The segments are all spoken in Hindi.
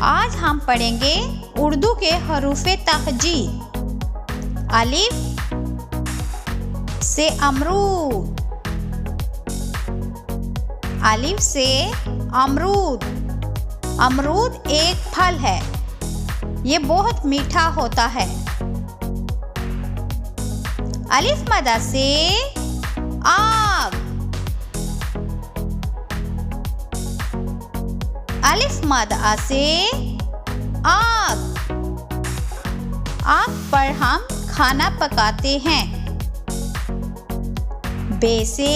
आज हम पढ़ेंगे उर्दू के हरूफ़े तहजी। अलिफ से अमरूद, अलिफ से अमरूद। अमरूद एक फल है, ये बहुत मीठा होता है। अलिफ मदा से आग, अलिफ मदा से आग। आग पर हम खाना पकाते हैं। बे से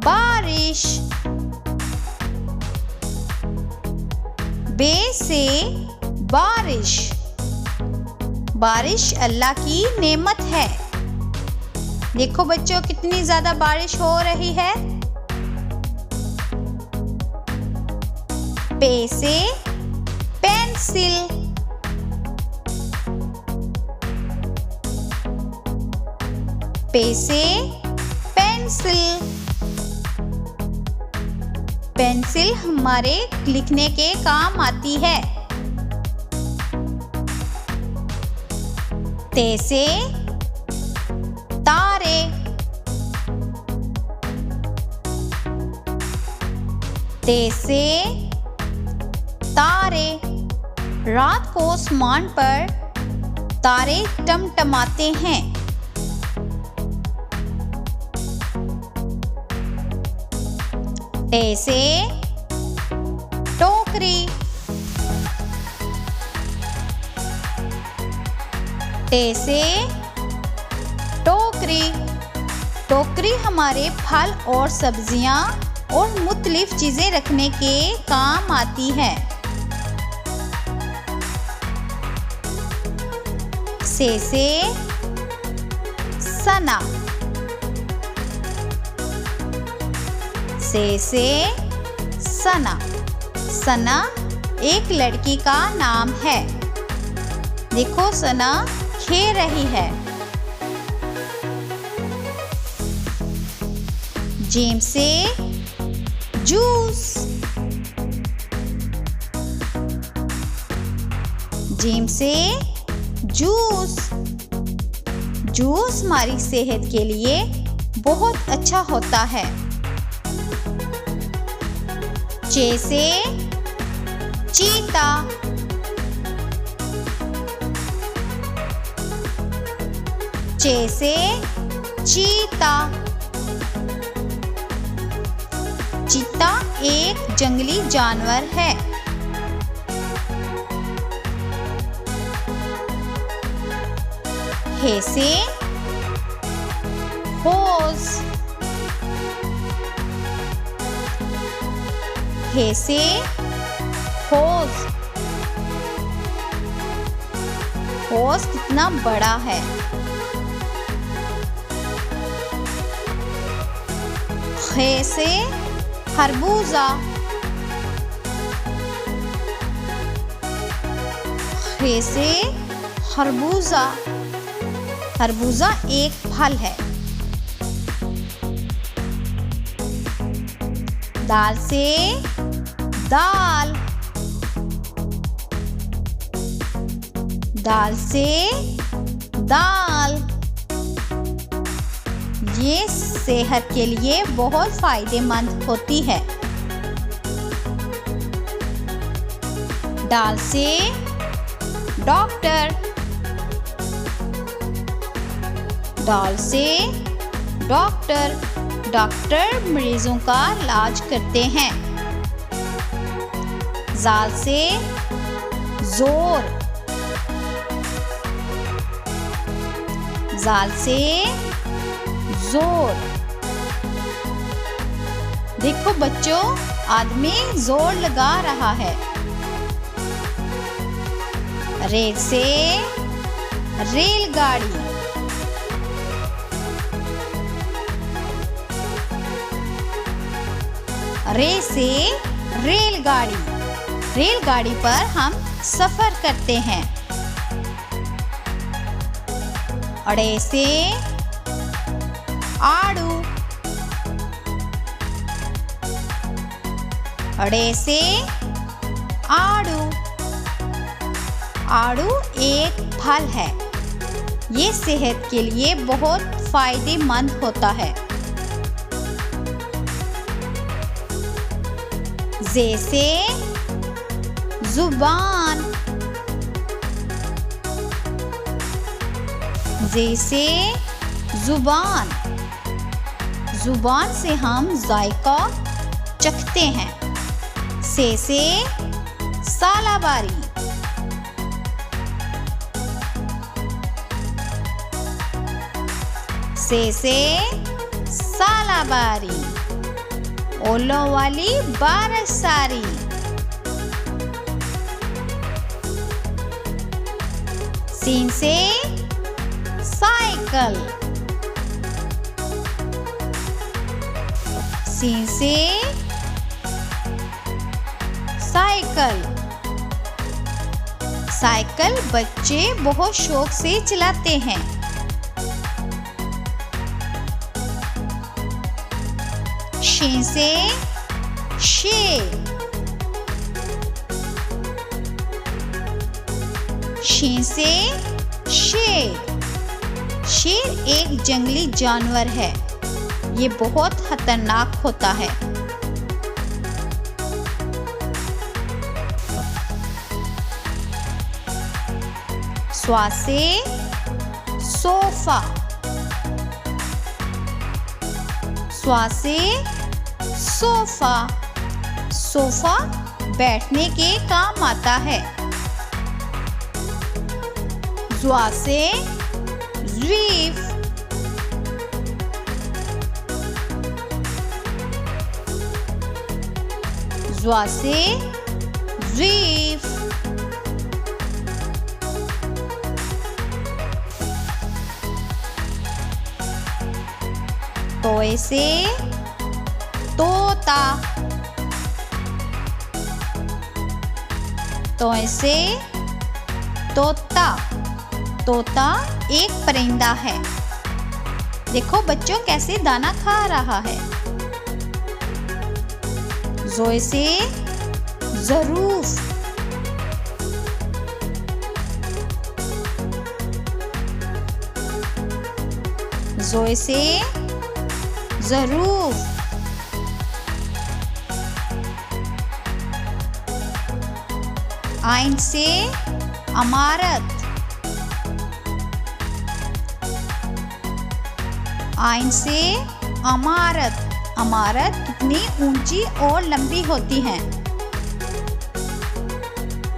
बारिश, बे से बारिश। बारिश अल्लाह की नेमत है। देखो बच्चों कितनी ज्यादा बारिश हो रही है। पे से पेंसिल, पे से पेंसिल। पेंसिल हमारे लिखने के काम आती है। ते से तारे, ते से तारे। रात को आसमान पर तारे टमटमाते हैं। टे से टोकरी, टे से टोकरी। टोकरी हमारे फल और सब्जियां और मुख्तलिफ चीजें रखने के काम आती है। से सना, से सना। सना एक लड़की का नाम है। देखो सना खेल रही है। जीम से जूस, जीम से जूस। जूस हमारी सेहत के लिए बहुत अच्छा होता है। चे से चीता, चे से चीता। चीता एक जंगली जानवर है। हे से होज, हे से होज। होज कितना बड़ा है। हे से खरबूजा, हे से खरबूजा। खरबूजा एक फल है। दाल से दाल, दाल से दाल। ये सेहत के लिए बहुत फायदेमंद होती है। दाल से डॉक्टर, दाल से डॉक्टर। डॉक्टर मरीजों का इलाज करते हैं। जाल से जोर, जाल से जोर। देखो बच्चों आदमी जोर लगा रहा है। रेल से रेलगाड़ी, रे से रेलगाड़ी। रेलगाड़ी पर हम सफर करते हैं। अड़े से आड़ू, अड़े से आड़ू। आड़ू एक फल है। ये सेहत के लिए बहुत फायदेमंद होता है। जैसे जुबान, जैसे जुबान। जुबान से हम जायका चखते हैं। से सालाबारी। से सालाबारी। ओलो वाली बारसारी। सीन से साइकिल। सीन से साइकिल। साइकिल बच्चे बहुत शौक से चलाते हैं। शी से शेर। शी से शेर। शेर एक जंगली जानवर है। ये बहुत खतरनाक होता है। स्वा से सोफा। स्वा से सोफा। सोफा बैठने के काम आता है। ज़्वा से ज़ीफ। ज़्वा से ज़ीफ। तोए से तोता। तोए से तोता। तोता एक परिंदा है। देखो बच्चों कैसे दाना खा रहा है। ज़ोए से ज़रूफ। ज़ोए से ज़रूफ। आइन से अमारत। आइन से अमारत। अमारत कितनी ऊंची और लंबी होती हैं।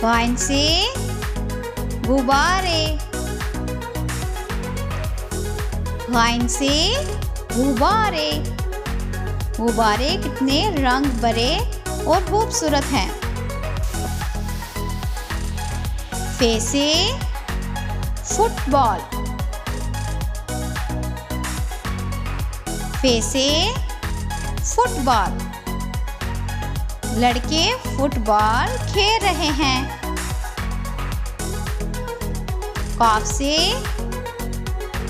आइन से गुब्बारे। आइन से गुब्बारे। गुब्बारे कितने रंग भरे और खूबसूरत हैं। फे से फुटबॉल। फे से फुटबॉल। लड़के फुटबॉल खेल रहे हैं। काफ से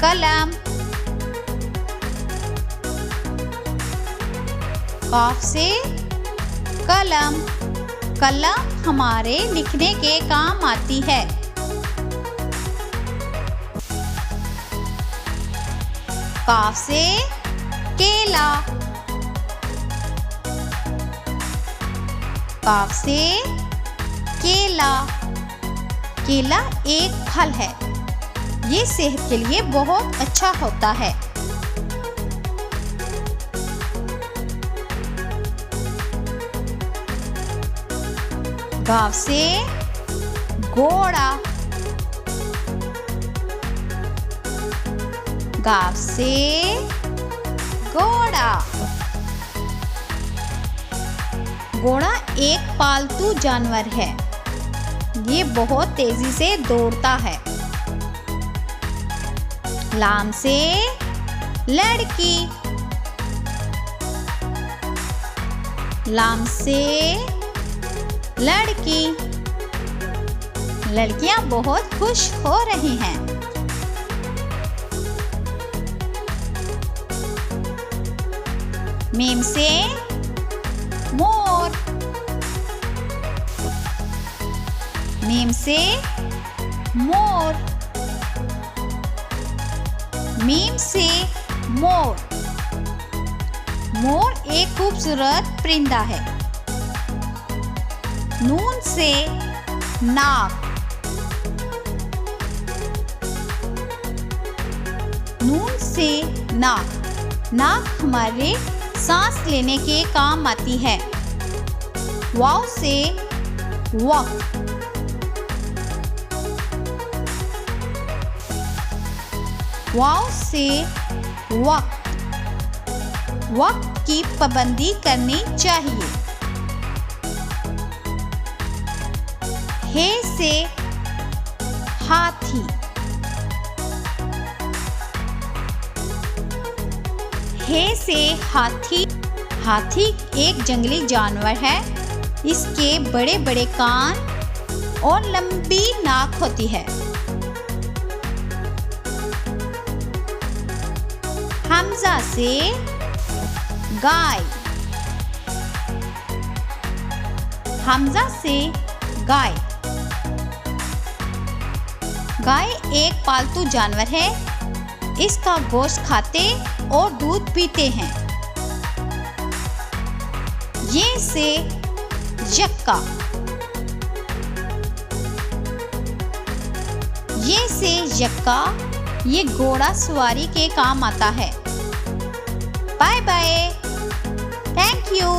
कलम। काफ से कलम। कलम हमारे लिखने के काम आती है। काफ से केला। काफ से केला। केला एक फल है। ये सेहत के लिए बहुत अच्छा होता है। गाव से घोड़ा। गाव से घोड़ा। घोड़ा एक पालतू जानवर है। ये बहुत तेजी से दौड़ता है। लाम से लड़की। लाम से लड़की। लड़कियां बहुत खुश हो रही हैं। मीम से मोर। मीम से मोर। मीम से मोर। मोर एक खूबसूरत परिंदा है। नून से नाक। नून से नाक। नाक हमारे सांस लेने के काम आती है। वाव से वक्त। वाव से वक्त। वक्त की पाबंदी करनी चाहिए। हे से हाथी। हे से हाथी। हाथी एक जंगली जानवर है। इसके बड़े बड़े कान और लंबी नाक होती है। हमजा से गाय। हमजा से गाय। गाय एक पालतू जानवर है। इसका गोश्त खाते और दूध पीते हैं। ये से यक्का। ये से यक्का। ये घोड़ा सवारी के काम आता है। Bye bye. Thank you.